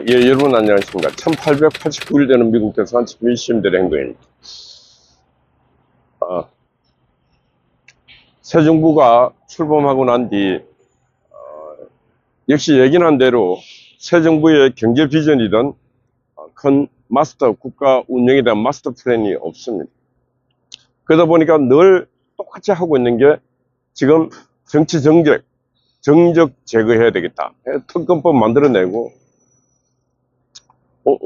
예, 여러분 안녕하십니까. 1889일 되는 미국 대선 민심들의 행동입니다. 새 정부가 출범하고 난 뒤, 역시 얘기한 대로 새 정부의 경제 비전이든 큰 마스터, 국가 운영에 대한 마스터 플랜이 없습니다. 그러다 보니까 늘 똑같이 하고 있는 게 지금 정치 정적 제거해야 되겠다. 특검법 만들어내고,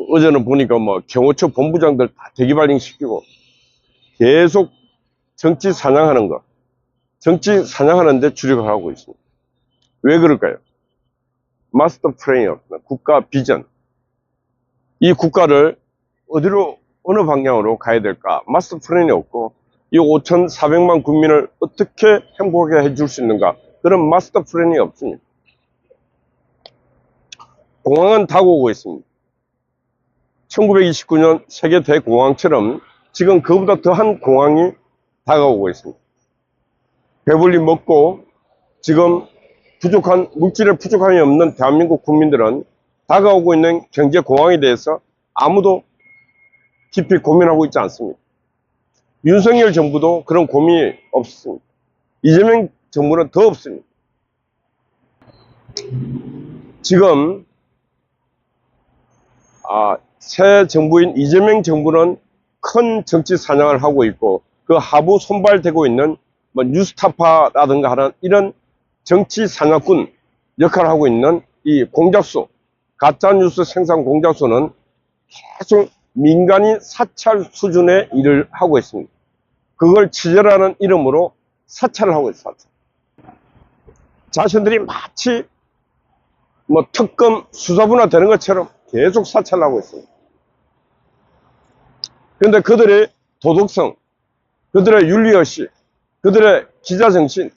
어제는 보니까 뭐 경호처 본부장들 다 대기발령 시키고 계속 정치 사냥하는 거, 정치 사냥하는데 주력을 하고 있습니다. 왜 그럴까요? 마스터 플랜이 없다. 국가 비전. 이 국가를 어디로, 어느 방향으로 가야 될까? 마스터 플랜이 없고, 이 5,400만 국민을 어떻게 행복하게 해줄 수 있는가? 그런 마스터 플랜이 없습니다. 공항은 다가오고 있습니다. 1929년 세계 대공황처럼 지금 그보다 더한 공황이 다가오고 있습니다. 배불리 먹고 지금 물질의 부족함이 없는 대한민국 국민들은 다가오고 있는 경제 공황에 대해서 아무도 깊이 고민하고 있지 않습니다. 윤석열 정부도 그런 고민이 없습니다. 이재명 정부는 더 없습니다. 지금 새 정부인 이재명 정부는 큰 정치 사냥을 하고 있고, 그 하부 손발대고 있는 뭐 뉴스타파라든가 하는 이런 정치 사냥꾼 역할을 하고 있는 이 공작소, 가짜뉴스 생산 공작소는 계속 민간인 사찰 수준의 일을 하고 있습니다. 그걸 취재라는 이름으로 사찰을 하고 있어요. 자신들이 마치 뭐 특검 수사부나 되는 것처럼 계속 사찰을 하고 있습니다. 그런데 그들의 도덕성, 그들의 윤리의식, 그들의 기자정신,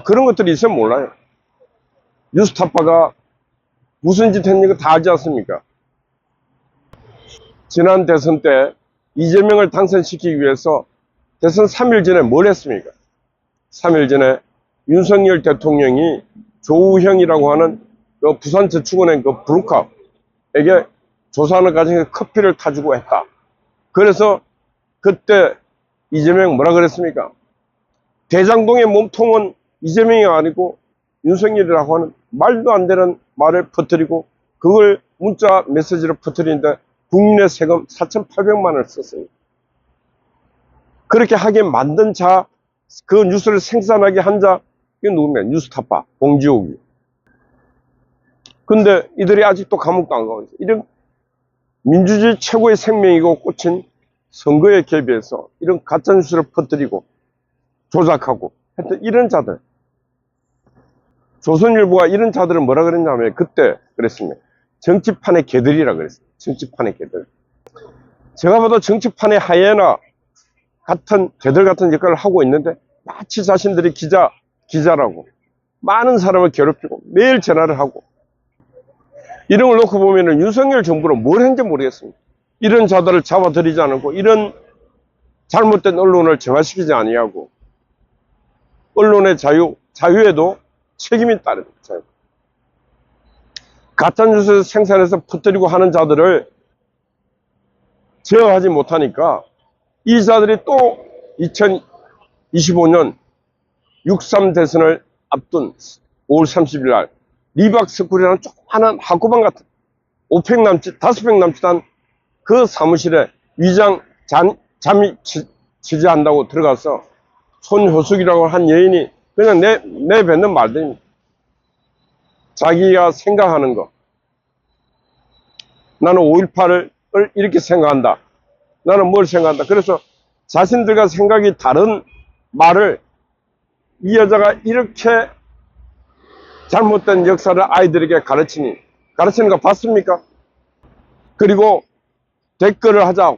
그런 것들이 있으면 몰라요. 뉴스타파가 무슨 짓 했는지 다 알지 않습니까? 지난 대선 때 이재명을 당선시키기 위해서 대선 3일 전에 뭘 했습니까? 3일 전에 윤석열 대통령이 조우형이라고 하는 그 부산저축은행 그 브로커에게 조사하는 과정에서 커피를 타주고 했다. 그래서 그때 이재명 뭐라 그랬습니까? 대장동의 몸통은 이재명이 아니고 윤석열이라고 하는 말도 안 되는 말을 퍼뜨리고, 그걸 문자 메시지로 퍼뜨리는데 국민의 세금 4,800만 원을 썼습니다. 그렇게 하게 만든 자, 그 뉴스를 생산하게 한 자, 이게 누구냐? 뉴스타파, 봉지옥이. 근데 이들이 아직도 감옥도 안 가고 있어요. 이런 민주주의 최고의 생명이고 꽂힌 선거에 개입해서 이런 가짜뉴스를 퍼뜨리고 조작하고 하여튼 이런 자들, 조선일보가 이런 자들을 뭐라 그랬냐면 그때 그랬습니다. 정치판의 개들이라 그랬어요. 정치판의 개들. 제가 봐도 정치판의 하이에나 같은 개들 같은 역할을 하고 있는데 마치 자신들이 기자라고 많은 사람을 괴롭히고 매일 전화를 하고, 이런 걸 놓고 보면은 윤석열 정부는 뭘 했는지 모르겠습니다. 이런 자들을 잡아들이지 않고 이런 잘못된 언론을 정화시키지 아니하고, 언론의 자유에도 책임이 따릅니다. 가짜뉴스 생산해서 퍼뜨리고 하는 자들을 제어하지 못하니까 이 자들이 또 2025년 6.3 대선을 앞둔 5월 30일 날 리박스쿨이라는 조그마한 학구방 같은 5평 남짓, 5평 남짓한 그 사무실에 위장 잠입 취재한다고 들어가서 손효숙이라고 한 여인이 그냥 내뱉는 말들입니다. 자기가 생각하는 거. 나는 5.18을 이렇게 생각한다. 나는 뭘 생각한다. 그래서 자신들과 생각이 다른 말을 이 여자가 이렇게 잘못된 역사를 아이들에게 가르치는 거 봤습니까? 그리고 댓글을 하자.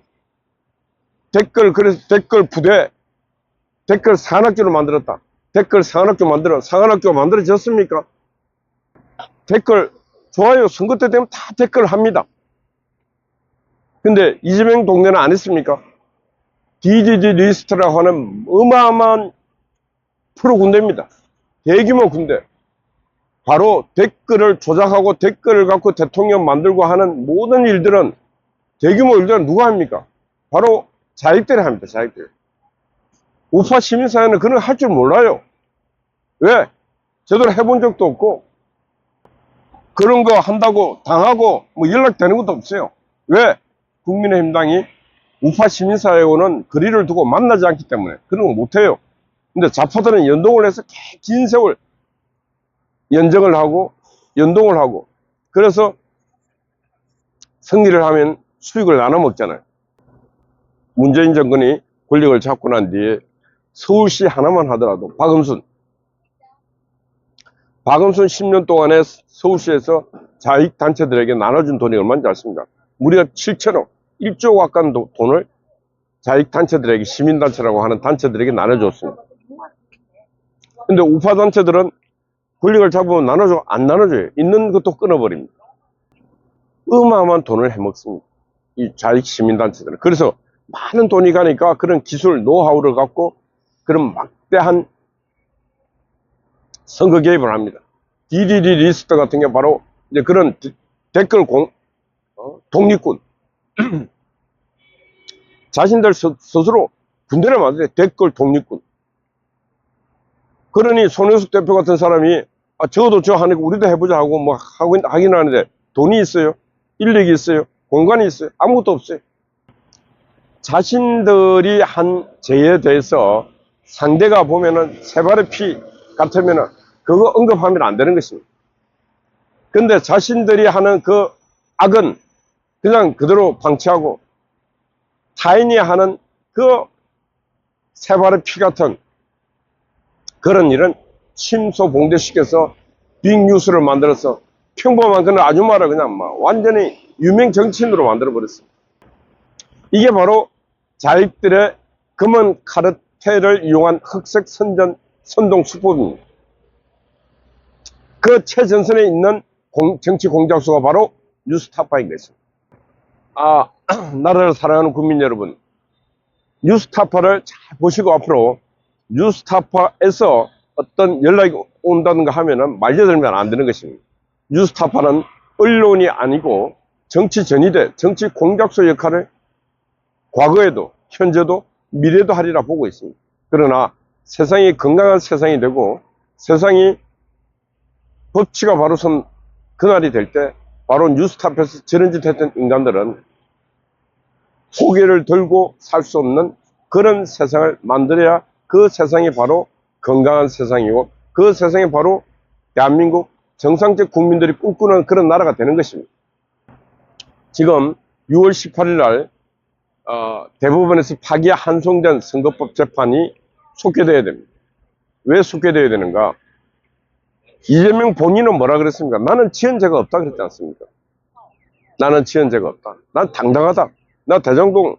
그래서 댓글 부대, 댓글 산학교를 만들었다. 댓글 상한학교 만들어졌습니까? 댓글, 좋아요. 선거 때 되면 다 댓글 합니다. 근데 이재명 동네는 안 했습니까? DDD 리스트라고 하는 어마어마한 프로 군대입니다. 대규모 군대. 바로 댓글을 조작하고 댓글을 갖고 대통령 만들고 하는 모든 일들은, 대규모 일들은 누가 합니까? 바로 자익들이 합니다. 자익들. 우파 시민사회는 그런 거 할 줄 몰라요. 왜? 제대로 해본 적도 없고 그런 거 한다고 당하고 뭐 연락되는 것도 없어요. 왜? 국민의힘당이 우파 시민사회와는 거리를 두고 만나지 않기 때문에 그런 거 못해요. 근데 좌파들은 연동을 해서 긴 세월 연정을 하고 연동을 하고, 그래서 승리를 하면 수익을 나눠 먹잖아요. 문재인 정권이 권력을 잡고 난 뒤에 서울시 하나만 하더라도 박음순 10년 동안에 서울시에서 자익단체들에게 나눠준 돈이 얼마인지 아십니까? 무려 7천억, 1조 가까운 돈을 자익단체들에게, 시민단체라고 하는 단체들에게 나눠줬습니다. 근데 우파단체들은 권력을 잡으면 나눠줘? 안 나눠줘요. 있는 것도 끊어버립니다. 어마어마한 돈을 해먹습니다. 이 자익시민단체들은. 그래서 많은 돈이 가니까 그런 기술, 노하우를 갖고 그런 막대한 선거 개입을 합니다. DDD 리스트 같은 게 바로 이제 그런 댓글 독립군. 자신들 스스로 군대를 만들어요. 댓글 독립군. 그러니 손혜숙 대표 같은 사람이 저도 저 하니까 우리도 해보자 하고 뭐 하긴 하는데 돈이 있어요? 인력이 있어요? 공간이 있어요? 아무것도 없어요. 자신들이 한 죄에 대해서 상대가 보면은 세 발의 피 같으면은 그거 언급하면 안 되는 것입니다. 근데 자신들이 하는 그 악은 그냥 그대로 방치하고 타인이 하는 그 세 발의 피 같은 그런 일은 침소봉대시켜서 빅뉴스를 만들어서 평범한 그런 아줌마를 그냥 막 완전히 유명 정치인으로 만들어버렸습니다. 이게 바로 자익들의 금은 카르텔을 이용한 흑색 선동 수법입니다. 그 최전선에 있는 정치 공작수가 바로 뉴스타파인 것입니다. 나라를 사랑하는 국민 여러분, 뉴스타파를 잘 보시고 앞으로 뉴스타파에서 어떤 연락이 온다든가 하면은 말려들면 안 되는 것입니다. 뉴스타파는 언론이 아니고 정치 전위대, 정치 공작소 역할을 과거에도 현재도 미래도 하리라 보고 있습니다. 그러나 세상이 건강한 세상이 되고 세상이 법치가 바로 선 그날이 될 때 바로 뉴스타파에서 저런 짓 했던 인간들은 고개를 들고 살 수 없는 그런 세상을 만들어야 그 세상이 바로 건강한 세상이고 그 세상이 바로 대한민국 정상적 국민들이 꿈꾸는 그런 나라가 되는 것입니다. 지금 6월 18일 날 대법원에서 파기 한송된 선거법 재판이 속개되어야 됩니다. 왜 속개되어야 되는가? 이재명 본인은 뭐라 그랬습니까? 나는 지은 죄가 없다 그랬지 않습니까? 나는 지은 죄가 없다. 난 당당하다. 나 대장동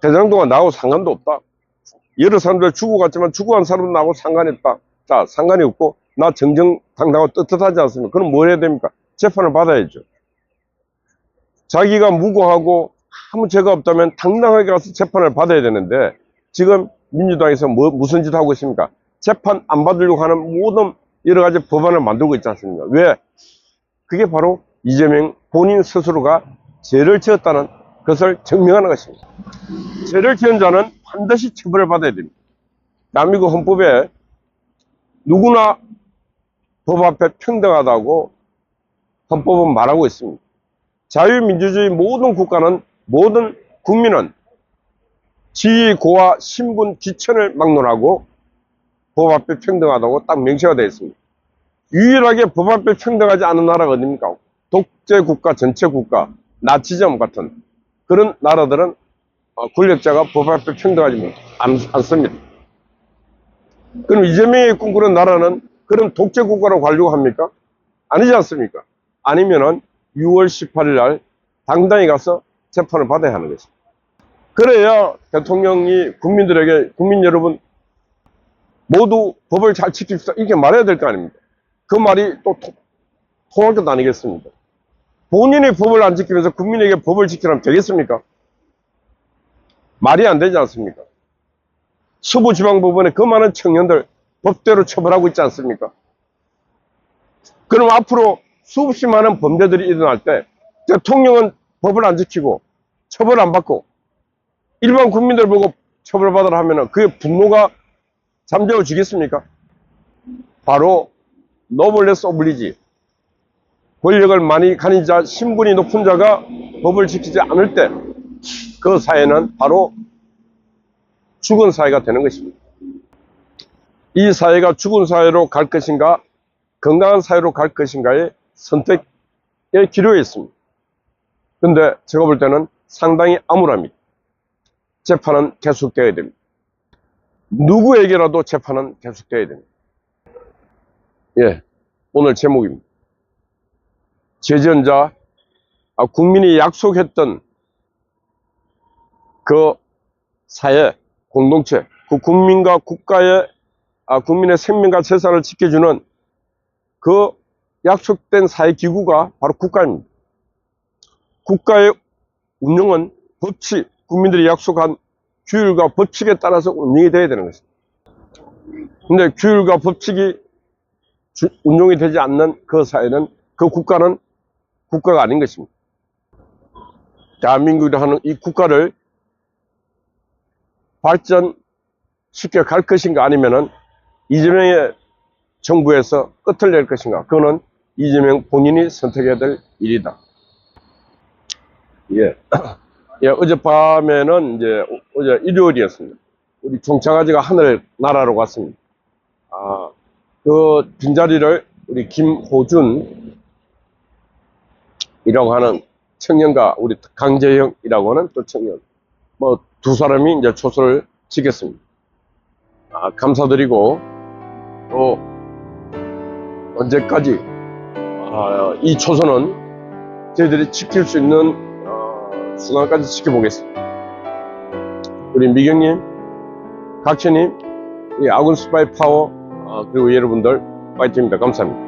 대장동은 나하고 상관도 없다. 여러 사람들 죽어갔지만 죽어간 사람은 나하고 상관이 없다. 자, 상관이 없고 나 정정당당하고 떳떳하지 않습니까? 그럼 뭘 해야 됩니까? 재판을 받아야죠. 자기가 무고하고 아무 죄가 없다면 당당하게 가서 재판을 받아야 되는데 지금 민주당에서 무슨 짓 하고 있습니까? 재판 안 받으려고 하는 모든 여러 가지 법안을 만들고 있지 않습니까? 왜? 그게 바로 이재명 본인 스스로가 죄를 지었다는 것을 증명하는 것입니다. 죄를 지은 자는 반드시 처벌을 받아야 됩니다. 대한민국 헌법에 누구나 법 앞에 평등하다고 헌법은 말하고 있습니다. 자유민주주의 모든 국가는 모든 국민은 지위, 고하, 신분, 기천을 막론하고 법 앞에 평등하다고 딱 명시가 되어 있습니다. 유일하게 법 앞에 평등하지 않은 나라가 어디입니까? 독재국가, 전체국가, 나치즘 같은 그런 나라들은 권력자가 법 앞에 평등하지 않습니다. 그럼 이재명이 꿈꾸는 나라는 그런 독재국가로 가려고 합니까? 아니지 않습니까? 아니면은 6월 18일 날 당당히 가서 재판을 받아야 하는 것입니다. 그래야 대통령이 국민 여러분 모두 법을 잘 지킵시다 이렇게 말해야 될 거 아닙니까? 그 말이 또 통할 것 아니겠습니까? 본인이 법을 안 지키면서 국민에게 법을 지키라면 되겠습니까? 말이 안 되지 않습니까? 서부지방법원에 그 많은 청년들, 법대로 처벌하고 있지 않습니까? 그럼 앞으로 수없이 많은 범죄들이 일어날 때 대통령은 법을 안 지키고 처벌 안 받고 일반 국민들 보고 처벌받으라 하면은 그의 분노가 잠재워지겠습니까? 바로 노블레스 오블리지, 권력을 많이 가진 자, 신분이 높은 자가 법을 지키지 않을 때 그 사회는 바로 죽은 사회가 되는 것입니다. 이 사회가 죽은 사회로 갈 것인가 건강한 사회로 갈 것인가의 선택의 기로에 있습니다. 그런데 제가 볼 때는 상당히 암울합니다. 재판은 계속되어야 됩니다. 누구에게라도 재판은 계속되어야 됩니다. 예, 오늘 제목입니다. 죄지은 자, 국민이 약속했던 그 사회, 공동체, 그 국민과 국가의, 국민의 생명과 재산을 지켜주는 그 약속된 사회기구가 바로 국가입니다. 국가의 운영은 법칙, 국민들이 약속한 규율과 법칙에 따라서 운영이 되어야 되는 것입니다. 근데 규율과 법칙이 운용이 되지 않는 그 사회는, 그 국가는 국가가 아닌 것입니다. 대한민국이라 하는 이 국가를 발전시켜 갈 것인가 아니면은 이재명의 정부에서 끝을 낼 것인가, 그거는 이재명 본인이 선택해야 될 일이다. 예. 예, 어젯밤에는 이제 어제 일요일이었습니다. 우리 종창아지가 하늘 나라로 갔습니다. 그 빈자리를 우리 김호준이라고 하는 청년과 우리 강재형이라고 하는 또 청년, 뭐 두 사람이 이제 초소를 지켰습니다. 감사드리고, 또 언제까지 이 초소는 저희들이 지킬 수 있는 순간까지 지켜보겠습니다. 우리 미경님, 각처님, 우리 아군 스파이 파워, 그리고 여러분들 파이팅입니다. 감사합니다.